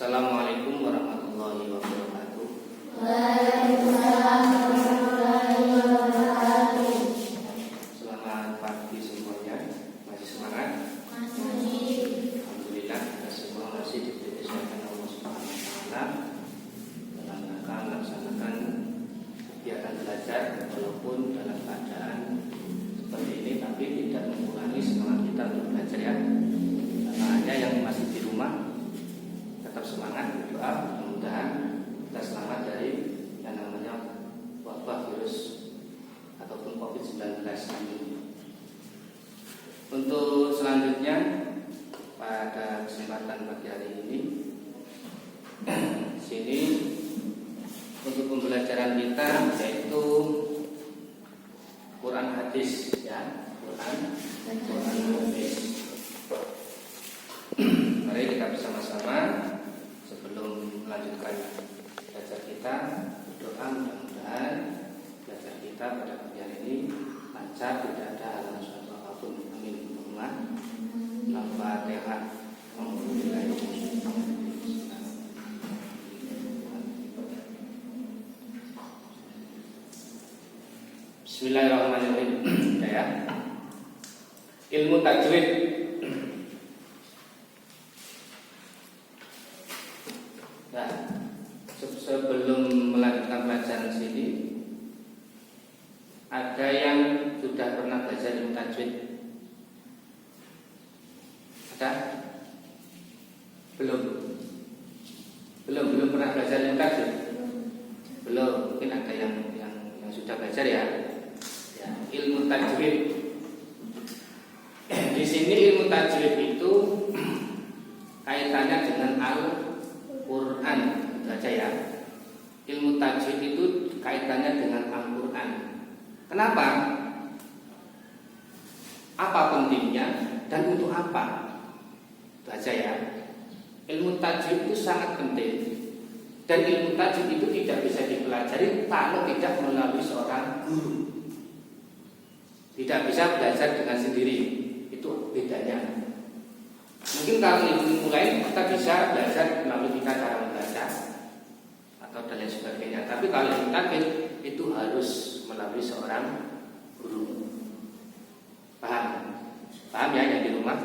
Assalamualaikum warahmatullahi wabarakatuh. Waalaikumsalam warahmatullahi wabarakatuh. Selamat pagi semuanya. Masih semangat? Masih. Alhamdulillah kita semua masih diberi kesehatan Allah Subhanahu wa taala dalam rangka melaksanakan kegiatan belajar walaupun dalam keadaan seperti ini, tapi tidak mengurangi semangat kita untuk belajar ya. Karena hanya yang masih di rumah tetap semangat berdoa, mudah-mudahan kita selamat dari yang namanya wabah virus ataupun COVID-19 ini. Untuk selanjutnya pada kesempatan pagi hari ini sini untuk pembelajaran kita yaitu Quran hadis ya, Quran hadis. Mari kita bersama-sama sebelum melanjutkan belajar kita berdoa, mudah-mudahan belajar kita pada pagi hari ini lancar, tidak ada halangan suatu apapun. Amin. Al-Fatihah. Bismillahirrahmanirrahim. Ya. Ilmu tajwid. Nah, sebelum melanjutkan pelajaran sini, ada yang sudah pernah belajar ilmu tajwid? Ada? Belum pernah belajar ilmu tajwid? Belum. Mungkin ada yang sudah belajar ya. Ya, ilmu tajwid. Di sini ilmu tajwid itu kaitannya dengan Al-Quran, itu aja ya. Ilmu tajwid itu kaitannya dengan Al-Quran. Kenapa? Apa pentingnya dan untuk apa? Itu aja ya. Ilmu tajwid itu sangat penting. Dan ilmu tajwid itu tidak bisa dipelajari kalau tidak melalui seorang guru. Tidak bisa belajar dengan sendiri. Itu bedanya. Mungkin kalau ilmu lain kita bisa belajar melalui kita cara membaca atau dan lain sebagainya. Tapi kalau ilmu tajwid itu harus melalui seorang guru. Paham? Paham ya yang di rumah?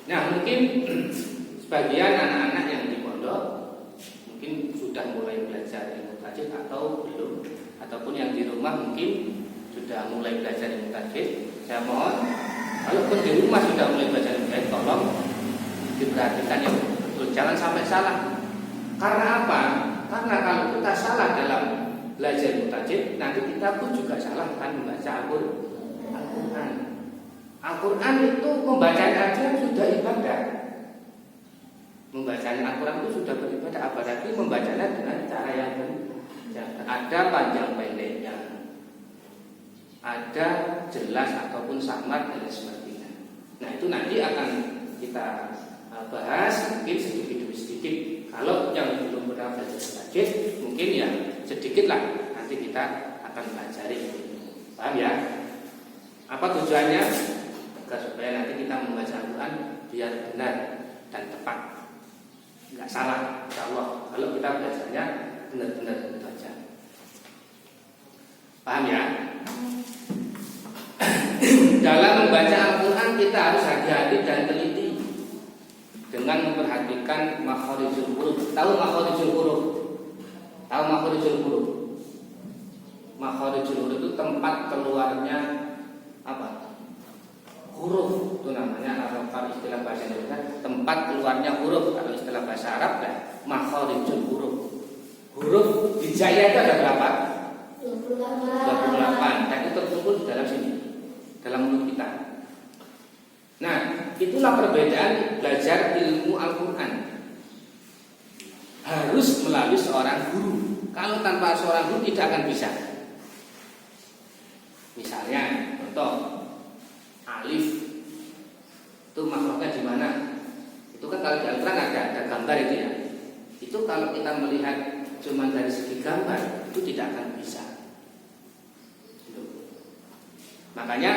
Nah, mungkin sebagian anak-anak yang di pondok mungkin sudah mulai belajar ilmu tajwid atau belum, ataupun yang di rumah mungkin sudah mulai belajar ilmu tajwid. Saya mohon, kalaupun di rumah sudah mulai belajar ilmu tajwid, tolong diperhatikan ya betul, jangan sampai salah. Karena apa? Karena kalau kita salah dalam belajar ilmu tajwid, nanti kita pun juga salah akan membaca Al-Quran. Al-Quran itu membacanya aja sudah ibadah. Membacanya Al-Quran itu sudah beribadah, apalagi membacanya dengan cara yang benar. Ada panjang pendeknya, ada jelas ataupun samar dan sebagainya. Nah, itu nanti akan kita bahas mungkin sedikit demi sedikit. Kalau yang belum pernah belajar tajwid, mungkin ya sedikit lah nanti kita akan pelajari. Paham ya? Apa tujuannya? Agar supaya nanti kita membaca Al-Quran biar benar dan tepat, nggak salah, insya Allah. Kalau kita belajarnya benar-benar itu aja. Paham ya? Dalam membaca Al-Quran kita harus hati-hati dan teliti dengan memperhatikan makhorijul huruf. Tahu makhorijul huruf? Tahu makhorijul huruf? Makhorijul huruf itu tempat keluarnya apa? Huruf, itu namanya kalau istilah bahasa Indonesia tempat keluarnya huruf. Kalau istilah bahasa Arab ya makhorijul huruf. Huruf hijaiyah itu ada berapa? 28. Dan itu terkumpul di dalam sini, dalam mulut kita. Nah, itulah perbedaan belajar ilmu Al-Quran. Harus melalui seorang guru. Kalau tanpa seorang guru tidak akan bisa. Misalnya, contoh alif itu makhluknya di mana? Itu kan kalau di Al-Quran ada gambar itu ya. Itu kalau kita melihat cuma dari segi gambar itu tidak akan bisa. Makanya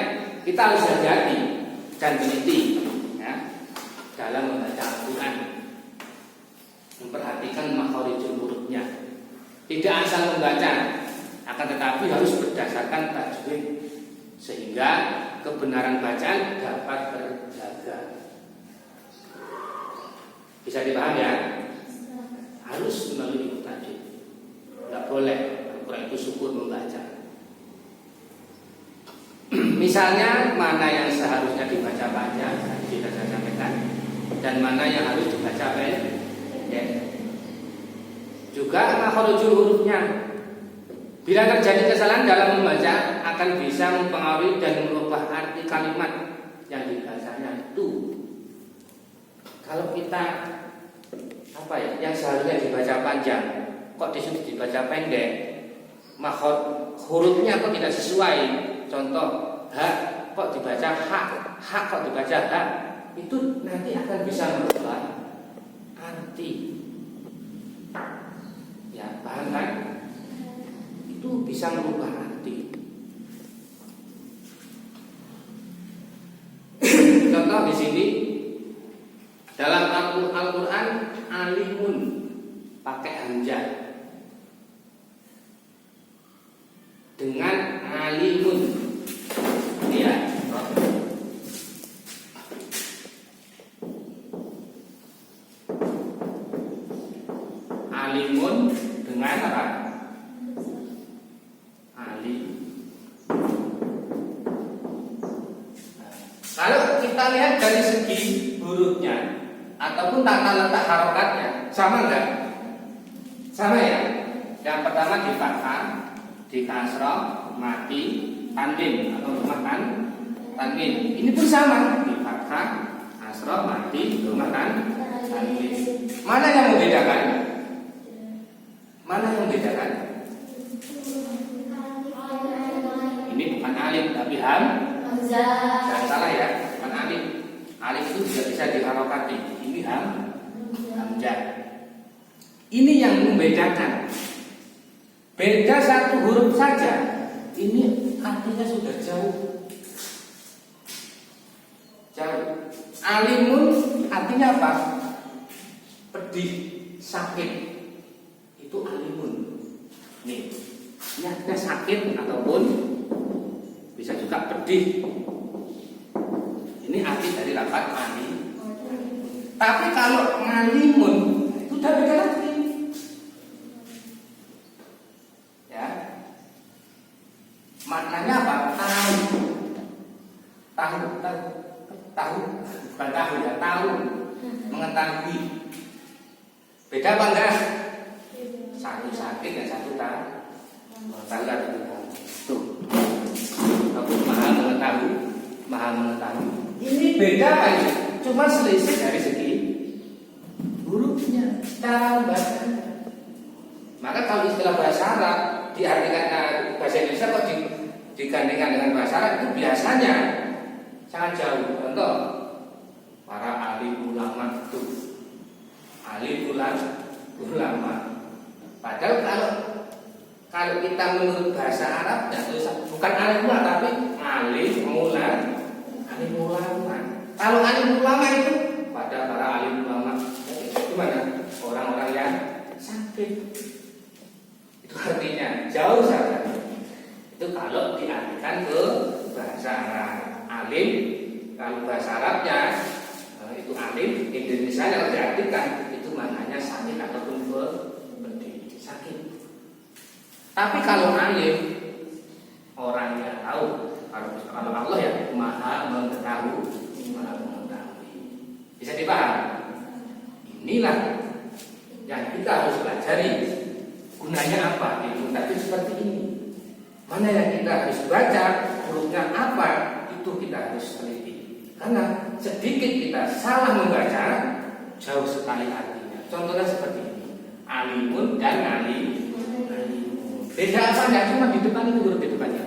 kita harus hati-hati dan teliti ya dalam membaca Al-Quran. memperhatikan makharijul hurufnya. Tidak asal membaca, akan tetapi harus berdasarkan tajwid sehingga kebenaran bacaan dapat terjaga. Bisa dipahami ya? Harus melalui ilmu tajwid. Tidak boleh Al-Quran itu sukun membaca. Misalnya mana yang seharusnya dibaca panjang, kita saya sampaikan, dan mana yang harus dibaca pendek. Juga makharijul hurufnya. Bila terjadi kesalahan dalam membaca akan bisa mempengaruhi dan merubah arti kalimat yang dibacanya itu. Kalau kita yang seharusnya dibaca panjang, kok disuruh dibaca pendek, hurufnya kok tidak sesuai. Contoh, ha kok dibaca ha kok dibaca ha, itu nanti akan bisa merubah arti. Ya, paham kan? Itu bisa merubah arti. Contoh di sini dalam Al-Quran alimun pakai hamzah dengan alimun, ya. Alimun dengan apa? Kalau kita lihat dari segi hurufnya ataupun tata letak harokatnya, sama enggak? Sama ya. Yang pertama di fathah, di kasrah, mati, tanwin atau makan tanwin. Ini pun sama di fathah, kasrah, mati, makan tanwin. Mana yang membedakan? Mana yang membedakan? Ini bukan alif tapi ham. Jangan salah ya, bukan alif. Alif itu juga bisa diharokati. Ini hamzah. Ini yang membedakan. Beda satu huruf saja, ini artinya sudah jauh. Jauh. Alimun artinya apa? Pedih, sakit. Itu alimun. Nih, ini artinya sakit ataupun bisa juga pedih. Ini arti dari lafaz ali. Tapi kalau ngalimun itu udah beda lagi. Ya. Maknanya apa? Tahu. Bukan tahu ya, tahu. Mengetahui. Beda apa enggak? Satu sakit dan satu tahu. Tuh. Aku maha mengetahui. Ini beda aja, cuma selisih dari segi hurufnya, cara bacanya. Maka kalau istilah bahasa Arab diartikan bahasa Indonesia kok digandingkan dengan bahasa Arab itu biasanya sangat jauh. Contoh, para ahli ulama itu ahli ulama. Padahal kalau kita menurut bahasa Arabnya bukan alim ulama tapi alim ulama. Kalau alim ulama itu pada para alim ulama itu mana? Orang-orang yang sakit. Itu artinya jauh sangat. Itu kalau diartikan ke bahasa Arab. Alim kalau bahasa Arabnya itu alim, Indonesia yang diartikan itu maknanya sakit ataupun pedih, sakit. Tapi kalau alim orangnya tahu, kalau Allah ya maha mengetahui. Bisa dipahami? Inilah yang kita harus pelajari. Gunanya apa? Ilmu tajwid seperti ini. Mana yang kita harus baca, hurufnya apa, itu kita harus teliti. Karena sedikit kita salah membaca, jauh sekali artinya. Contohnya seperti ini, alimun dan alimun. Beda apa? Nggak cuma di depan itu huruf di depannya.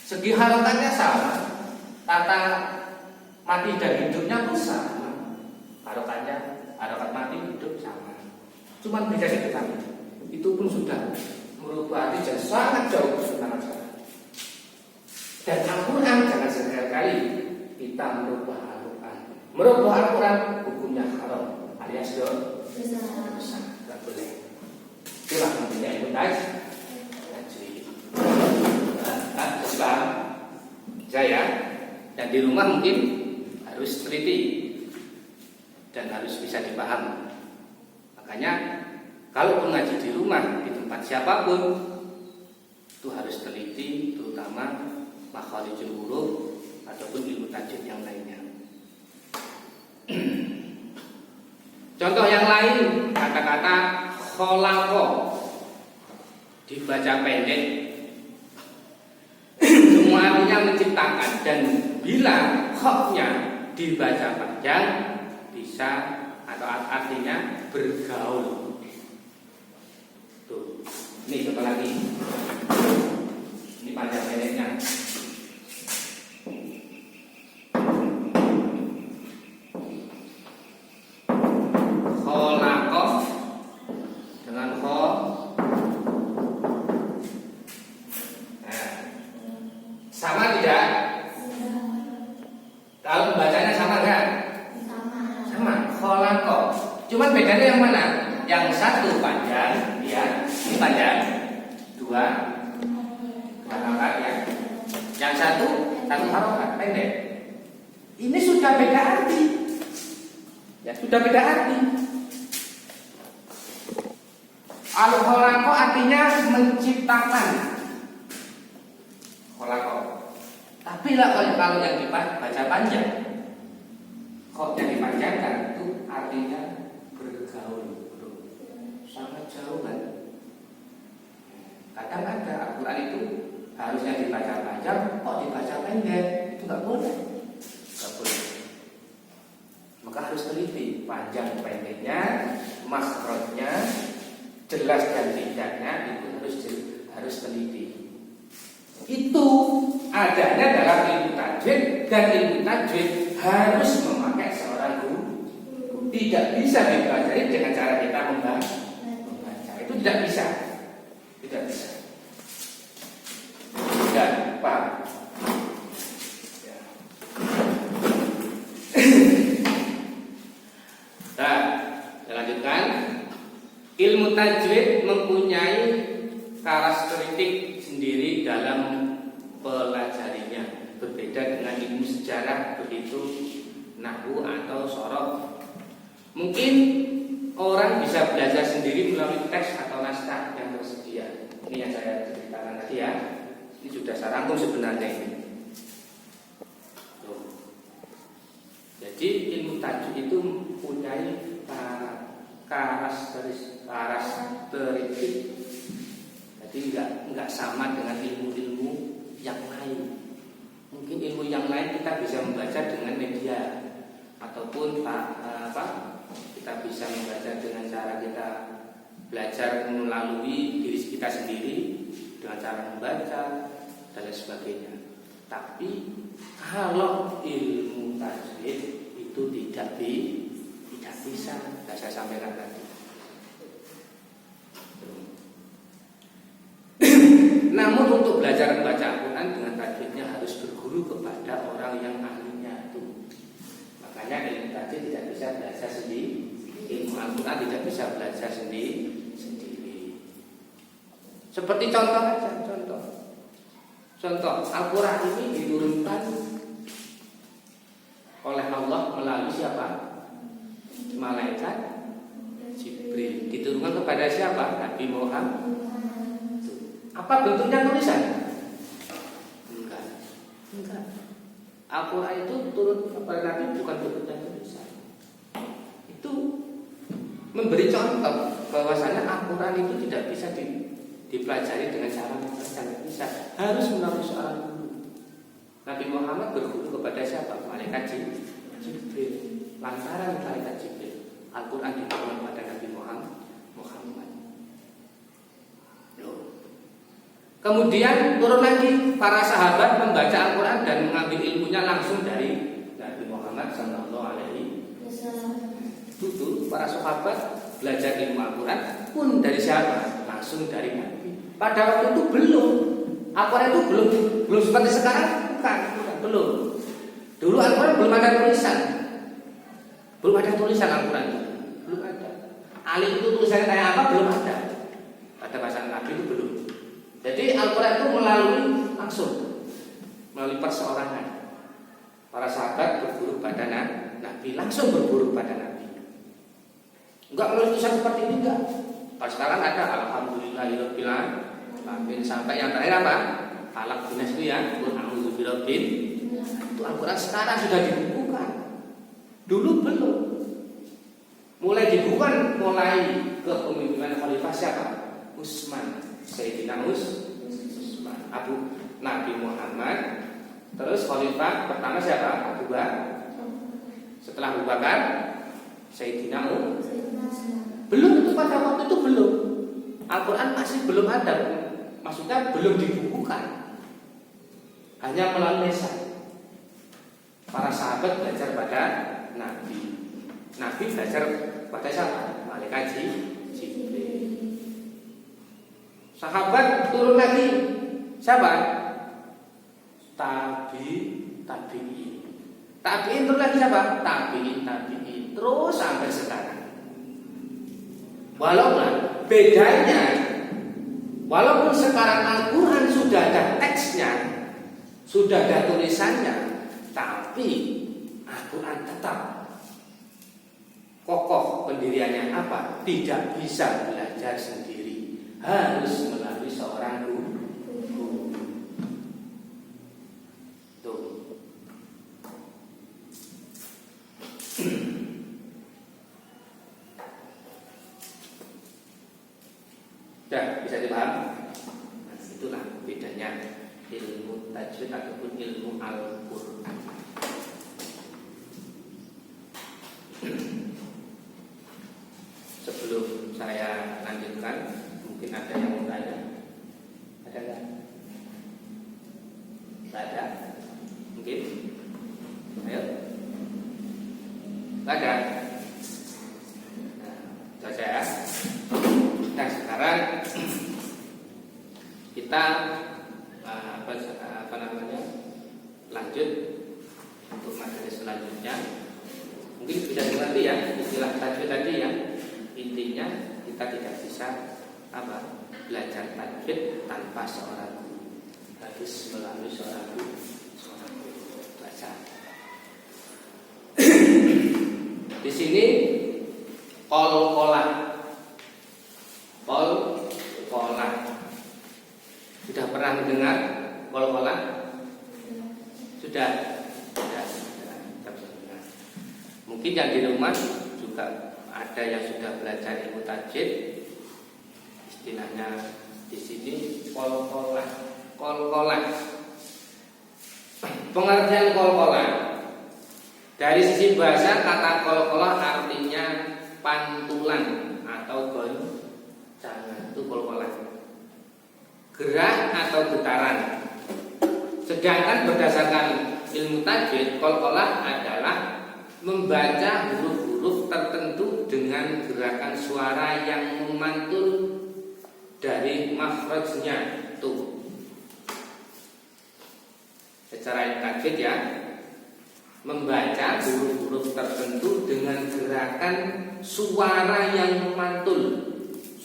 Segi harokatnya sama, tata mati dan hidupnya pun sama. Harokat mati hidup sama. Cuma beda di depan. Itu pun sudah merubah arti dan sangat jauh, sangat jauh. Dan Al-Quran jangan sekali-kali kita merubah Al-Quran. Merubah Al-Quran hukumnya haram. alias dosa. Tidak boleh. Itulah pentingnya ilmu tajwid. Paham? Saya dan di rumah mungkin harus teliti dan harus bisa dipahami. Makanya kalau mengaji di rumah di tempat siapapun itu harus teliti, terutama makharijul huruf ataupun ilmu tajwid yang lainnya. Contoh yang lain, kata-kata khalaqa dibaca pendek, semua artinya menciptakan, dan bila khoknya dibaca panjang bisa atau artinya bergaul. Tuh, ini contoh lagi. Ini panjang pendeknya. Khalaqa dengan kho. Nah, sama tidak? Kalau bacanya sama kan? Sama. Khalaqa. Cuman bedanya yang mana? Yang satu panjang, ya, ini panjang. Dua harokat ya. Yang satu harokat pendek. Ini sudah beda arti. Ya, sudah beda arti. Al-khalaqa artinya menciptakan. Khalaqa. Tapi lah kalau yang dibaca panjang, kok yang dipanjangkan itu artinya bergaul, bro. Sangat jauh kan? Kadang ada Al-Quran itu harusnya dibaca panjang, kok dibaca pendek, itu nggak boleh. Nggak boleh. Maka harus teliti panjang pendeknya, makhrajnya, jelas dan tidaknya itu harus teliti. Itu adanya dalam ilmu tajwid, dan ilmu tajwid harus memakai seorang guru. Tidak bisa dipelajari dengan cara kita membaca. Itu tidak bisa. Tidak bisa. Tidak paham. Ya. Nah, saya lanjutkan. Ilmu tajwid mempunyai karakteristik sendiri dalam pelajarinya, berbeda dengan ilmu sejarah, begitu nahwu atau sorof. Mungkin orang bisa belajar sendiri melalui teks atau naskah yang tersedia. Ini yang saya ceritakan tadi ya. Ini sudah saya rangkum sebenarnya ini. Tuh. Jadi ilmu tajwid itu mempunyai karakteristik. Jadi enggak sama dengan ilmu-ilmu yang lain. Mungkin ilmu yang lain kita bisa membaca dengan media ataupun kita bisa membaca dengan cara kita belajar melalui diri kita sendiri dengan cara membaca dan lain sebagainya. Tapi kalau ilmu tajwid itu tidak bisa, saya sampaikan tadi. Namun untuk belajar membaca Al-Quran dengan tajwidnya harus berguru kepada orang yang ahlinya itu. Makanya ilmu tajwid tidak bisa belajar sendiri, ilmu Al-Quran tidak bisa belajar sendiri. Seperti contoh aja, contoh Al-Quran ini diturunkan oleh Allah melalui siapa? Malaikat Jibril. Diturunkan kepada siapa? Nabi Muhammad. Apa bentuknya tulisan? Enggak. Al-Quran itu turun kepada Nabi bukan bentuknya tulisan. Itu memberi contoh bahwasanya Al-Quran itu tidak bisa dipelajari dengan cara membaca, tidak bisa. Harus melalui seorang guru. Nabi Muhammad berguru kepada siapa? Malaikat Jibril. Lantaran malaikat Jibril, Al-Quran diturunkan kepada Nabi Muhammad. Kemudian turun lagi, para sahabat membaca Al-Quran dan mengambil ilmunya langsung dari Nabi Muhammad SAW. Itu para sahabat belajar ilmu Al-Quran pun dari siapa? Langsung dari Nabi. Pada waktu itu belum, Al-Quran itu belum seperti sekarang, belum. Dulu Al-Quran belum ada tulisan, Al-Quran. belum ada. Alif itu tulisannya kayak apa belum ada. Pada masa Nabi itu belum. Jadi Al-Quran itu melalui langsung melalui perseorangan. Para sahabat berburu pada Nabi, langsung berburu pada Nabi. Enggak melalui tulisan seperti ini enggak. Kalau sekarang ada alhamdulillahirabbil alamin sampai yang terakhir apa? Falaq bin Nas itu ya, qul a'udzu birabbil. Itu Al-Quran sekarang sudah dibukukan. Dulu belum. Mulai dibukukan mulai kepemimpinan Khalifah siapa? Utsman, Sayyidina Utsman, Abu Nabi Muhammad. Terus Khalifah pertama siapa? Abu Bakar. Setelah Abu Bakar, Sayyidina belum itu pada waktu itu belum. Al-Quran masih belum ada, maksudnya belum dibukukan. Hanya melalui lisan. Para sahabat belajar pada Nabi. Nabi belajar pada siapa? Malaikat Jibril. Sahabat turun lagi siapa? Tabi'in. Tabi'in turun lagi siapa? Tabi'in. Terus sampai sekarang. Walaupun bedanya, walaupun sekarang Al-Quran sudah ada teksnya, sudah ada tulisannya, tapi Al-Quran tetap kokoh pendiriannya apa? Tidak bisa belajar sendiri, harus melalui seorang guru. Tuh. Ya, bisa dipaham? Nah, itulah bedanya ilmu tajwid ataupun ilmu Al-Quran. Sebelum saya lanjutkan, mungkin ada yang mau tanya. Ada nggak? Nggak ada? Mungkin? Ayo. Nggak ada? Nah, saja ya. Nah, sekarang kita lanjut untuk materi selanjutnya. Mungkin bisa dimengerti ya istilah tajwid tadi ya. Intinya kita tidak bisa belajar tajwid tanpa seorang guru. Harus melalui seorang guru belajar. Di sini qol-qolah. Sudah pernah mendengar qol-qolah? Sudah. Mungkin yang di rumah juga ada yang sudah belajar ilmu tajwid. Istilahnya di sini qol-qolah. Pengertian qol-qolah. Dari sisi bahasa kata qol-qolah artinya pantulan atau goncangan, itu qol-qolah. Gerak atau getaran. Sedangkan berdasarkan ilmu tajwid, qol-qolah adalah membaca huruf-huruf tertentu dengan gerakan suara yang memantul dari makhrajnya. Tuh. Secara tajwid ya, membaca huruf-huruf tertentu dengan gerakan suara yang memantul.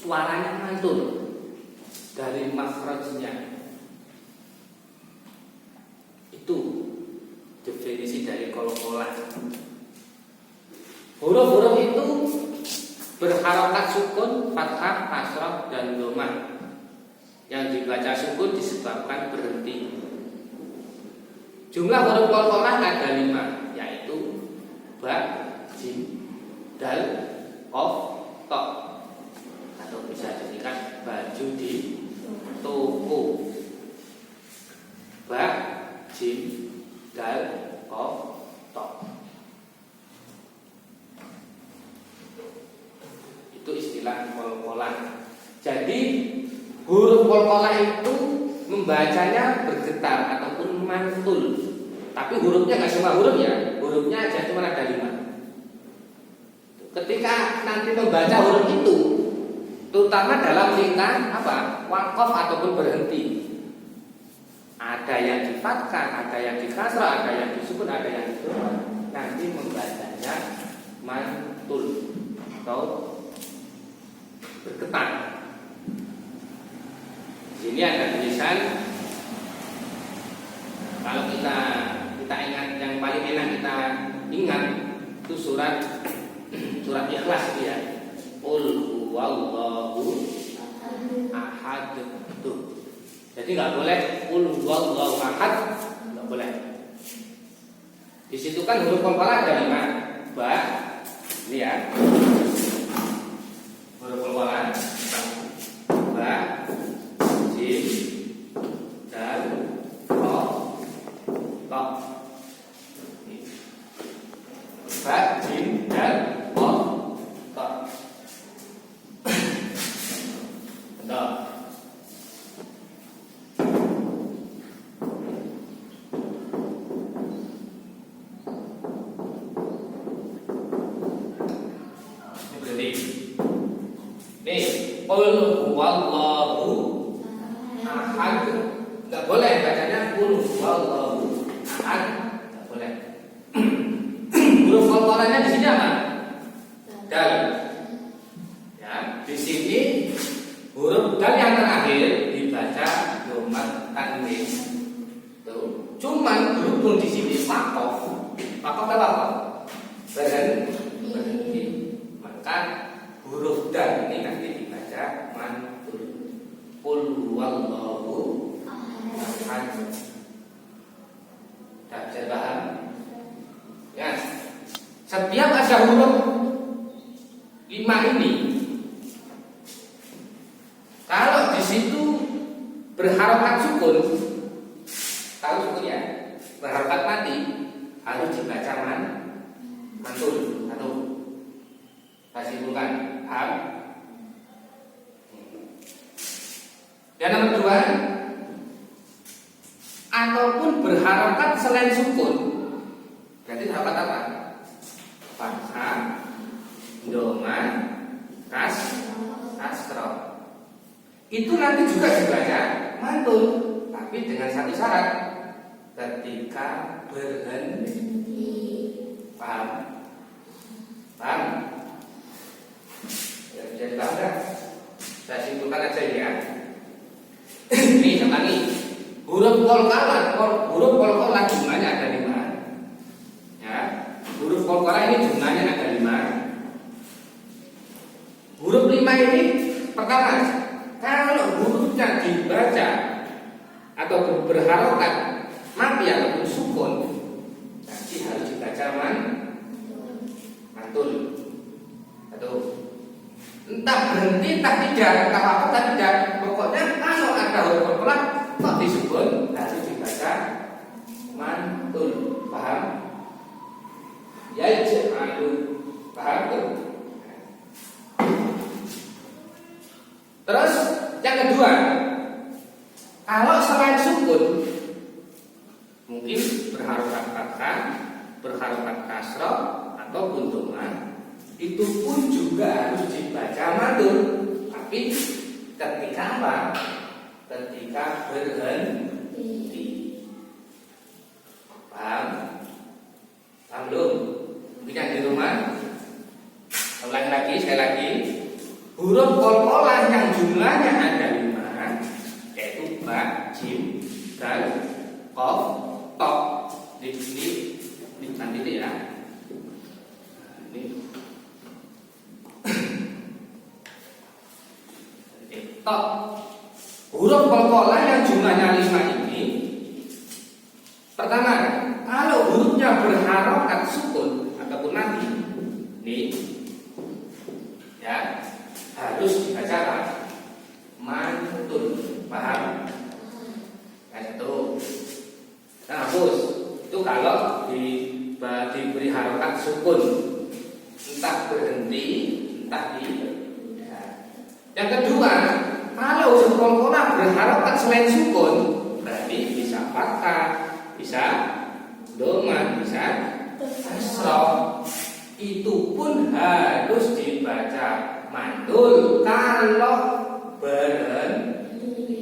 Suaranya mantul dari makhrajnya. Itu definisi dari qol-qolah. Huruf-huruf itu berharokat sukun, fathah, kasrah, dan dhammah. Yang dibaca sukun disebabkan berhenti. Jumlah huruf qol-qolah ada 5, yaitu ba, jim, dal, qaf, ta. Atau bisa jadikan baju di toko. Ba, jim, dal, qaf, ta. Itu istilah qol-qolah. Jadi huruf qol-qolah itu membacanya bergetar ataupun mantul. Tapi hurufnya nggak semua huruf ya. Hurufnya aja cuma ada 5. Ketika nanti membaca huruf itu, terutama dalam tingkat waqaf ataupun berhenti. Ada yang di fathah, ada yang di kasrah, ada yang di sukun, ada yang di dhammah. Nanti membacanya mantul. atau bergetar. Di sini ada tulisan. Kalau kita ingat, yang paling enak kita ingat itu surat Ikhlas itu ya. Qul huwallahu ahad. Tuh. Jadi nggak boleh qul huwallahu ahad, nggak boleh. Di situ kan huruf qalqalah ada 5. Ba, ini ya. Huruf qalqalah. Ba, jim, dal, ro, to. Ba, jim, dal, ro, to. Betul. Qul huwallahu ahad. Enggak boleh bacanya qul huwallahu ahad. Enggak boleh. Huruf qalqalahnya di sini apa? Dal. Ya, di sini huruf dal yang terakhir dibaca dhamma tanwin. Tuh. Cuman berhubung di sini waqaf. Waqaf apa? Berhenti. Maka huruf dal ini nanti dibaca mantul. Qul huwallahu ahad. Tak bisa paham? Ya. Setiap ada huruf 5 ini, kalau di situ berharokat sukun, tahu sukun ya? Berharokat mati harus dibaca mantul. Atau saya simpulkan. Paham? Dan nomor 2, ataupun berharokat selain sukun, berarti harokat apa? Fathah, dhamma, kasra. Itu nanti juga dibaca mantul, tapi dengan satu syarat, ketika berhenti. Paham? Paham? Ya, bisa dipaham kan? Saya simpulkan aja ya. Ini lagi. Huruf qalqalah jumlahnya ada 5. Ya. Huruf qalqalah ini jumlahnya ada 5. Huruf 5 ini pertama, kalau hurufnya dibaca atau berharokat mati ataupun sukun, nanti harus dibaca mantul. Atau entah berhenti, entah tidak, entah apa, entah tidak. Pokoknya kalau ada huruf qalqalah kok disukun harus dibaca mantul. Paham? Ya, paham tuh. Terus yang kedua, kalau selain sukun, mungkin berharokat fathah, berharokat kasra ataupun dhamma, itu pun juga harus dibaca mantul. Tapi ketika apa? Ketika berhenti. Paham? Paham belum? Mungkin yang di rumah. Ulangi lagi, sekali lagi. Huruf qalqalah yang jumlahnya ada 5, yaitu ba, jim, dal, qaf, ta. Ini nanti ya. Ini ta. Huruf qalqalah yang jumlahnya 5 ini, pertama, kalau hurufnya berharokat sukun ataupun mati, nih, ya, harus dibaca mantul. Paham? Yang satu. Nah, hapus. Itu kalau diberi harokat sukun, entah berhenti, entah tidak. Yang kedua, kalau huruf qalqalah berharokat selain sukun, berarti bisa fathah, bisa dhamma, bisa kasra. Itu pun harus dibaca mantul kalau berhenti.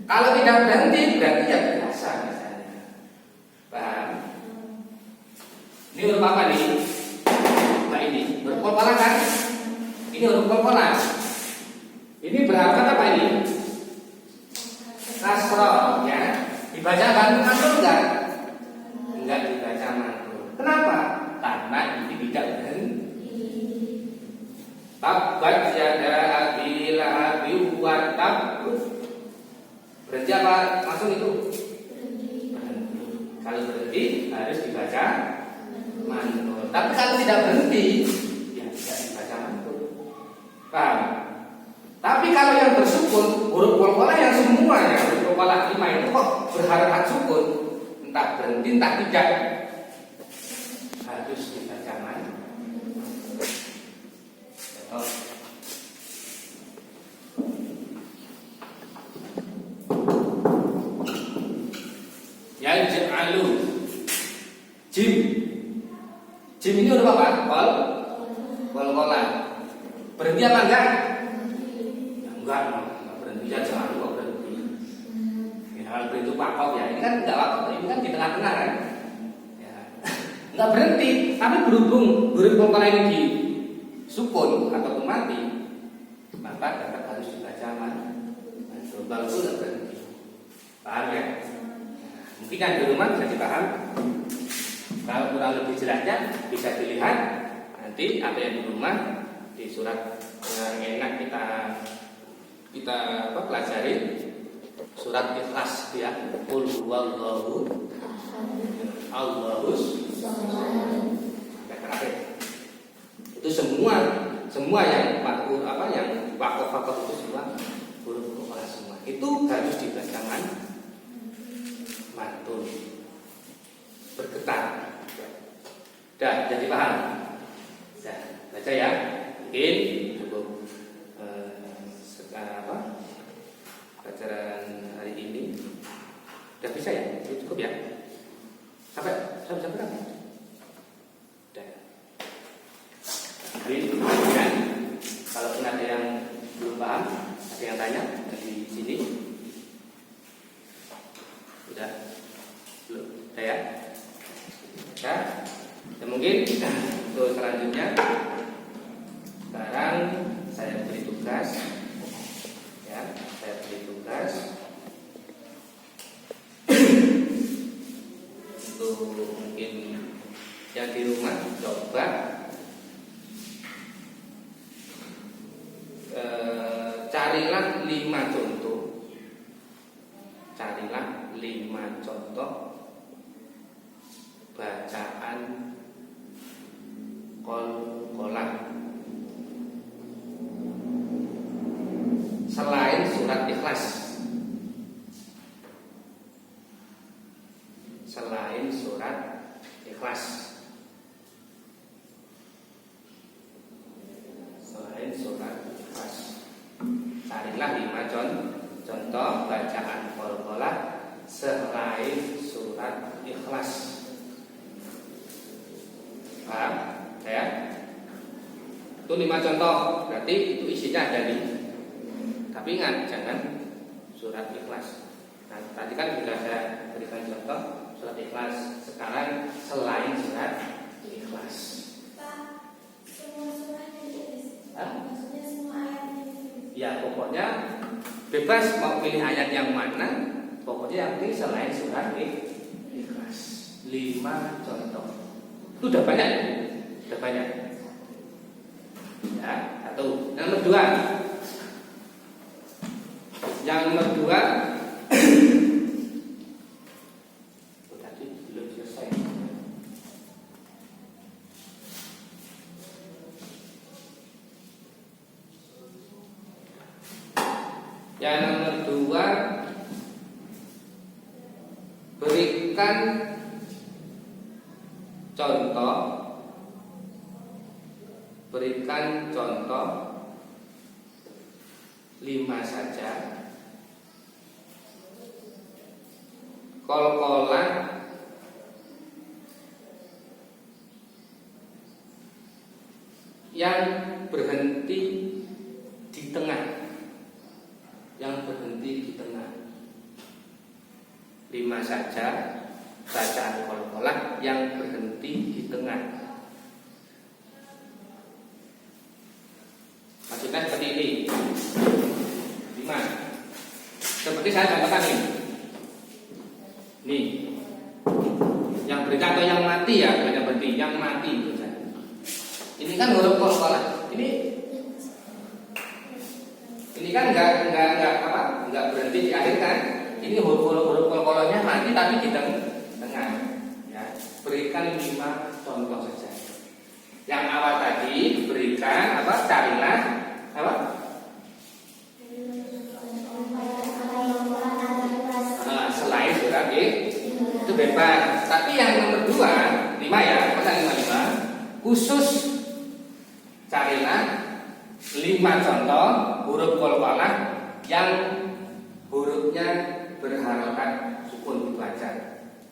Kalau tidak berhenti berarti ya biasa misalnya. Paham? Ini huruf apa nih? Nah ini huruf qalqalah kan? Ini huruf qalqalah. Ini berharokat apa ini? Kasroh, ya. Dibaca mantul enggak? Enggak dibaca mantul. Kenapa? Karena ini tidak berhenti. Tabbat yada abi lahabi wa tab. Berhenti apa? Langsung itu? Berhenti. Kalau berhenti harus dibaca mantul. Tapi kalau tidak berhenti, ya tidak dibaca mantul. Paham? Tapi kalau yang bersukun, huruf qalqalah yang semuanya, huruf qalqalah 5 itu kok berharokat sukun, entah berhenti entah tidak, harus dibaca mantul. Yang ja'alu jim. Jim ini huruf apa? Qalqalah. Berhenti apa enggak? Ya enggak berhenti ya, jangan lupa berhenti. Ya, kalau berhenti wakaf ya, ini kan enggak wakaf, ini kan di tengah-tengah kan. Ya. Enggak berhenti, tapi berhubung huruf qalqalah ini di sukun ataupun mati, maka tetap harus dibaca mantul. Walaupun enggak berhenti. Paham ya? Mungkin yang di rumah bisa dipaham. Kalau kurang lebih jelasnya bisa dilihat nanti apa yang di rumah di surat yang enak kita pelajari surat Ikhlas ya. Qul huwallahu Allahus terakhir. Itu semua yang yang wakaf itu semua huruf qalqalah semua. Itu harus dibaca mantul bergetar. Dah jadi paham? Dah baca ya. Mungkin cukup pelajaran hari ini. Udah bisa ya? Cukup ya? Sampai berapa? Udah. Jadi kemudian kalau ada yang belum paham, ada yang tanya di sini. Udah belum? Udah ya? Ya. Dan mungkin untuk selanjutnya sekarang saya beri tugas ya, untuk mungkin yang di rumah coba carilah 5 contoh. Carilah 5 contoh bacaan qalqalah selain surat Ikhlas. Selain surat Ikhlas. Selain surat Ikhlas. Carilah 5 contoh bacaan qalqalah selain surat Ikhlas. Paham? Ya? Itu 5 contoh. Berarti itu isinya ada nih. Tapi ingat, jangan surat Ikhlas. Nah, tadi kan sudah saya berikan contoh surat Ikhlas. Sekarang selain surat Ikhlas. Pak, semua suratnya Maksudnya semua ayatnya. Ya, pokoknya bebas mau pilih ayat yang mana. Pokoknya yang pilih selain surat Ikhlas. 5 contoh. Itu udah banyak ya? Udah banyak. Ya, satu. Yang nomor 2. Yang nomor 2 tadi belum selesai. Yang nomor 2, berikan contoh 5 saja qalqalah yang berhenti di tengah. Yang berhenti di tengah. 5 saja bacaan qalqalah yang berhenti di tengah. seperti saya contohkan ini. Nih, yang berikan atau yang mati ya, bukan yang berhenti, yang mati itu saya. Ini kan huruf qalqalah. Ini kan enggak berhenti di akhir kan? Ini huruf qalqalahnya mati tapi di tengah. Ya, berikan 5 contoh saja. Yang awal tadi berikan apa? Carilah apa? Selain surat itu bebas. Tapi yang nomor 2, 5 ya, pasal 5 khusus carilah 5 contoh huruf qalqalah yang hurufnya berharokat sukun, itu aja.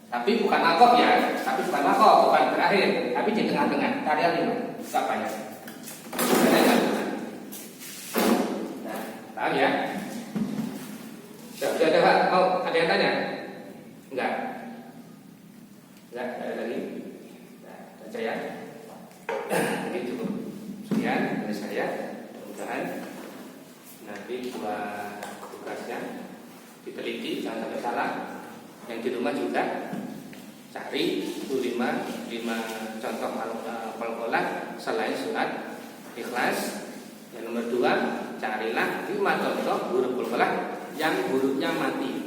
Tapi bukan makof ya, bukan berakhir, tapi di tengah-tengah. Carilah 5, siapa ya? Nah, paham ya? Sudah ada Pak? Mau ada yang tanya? Enggak, ada lagi. Nah, baca ya. Ini cukup sekian dari saya. Mudah-mudahan nanti buat tugasnya diteliti, jangan sampai salah. Yang di rumah juga cari 5 contoh qalqalah selain surat Ikhlas. Yang nomor 2, carilah 5 contoh huruf qalqalah yang hurufnya mati,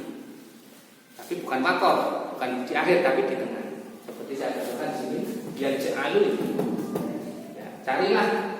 tapi bukan makof, bukan di akhir tapi di tengah. Seperti saya katakan di sini, dia ja'alul. Ya, carilah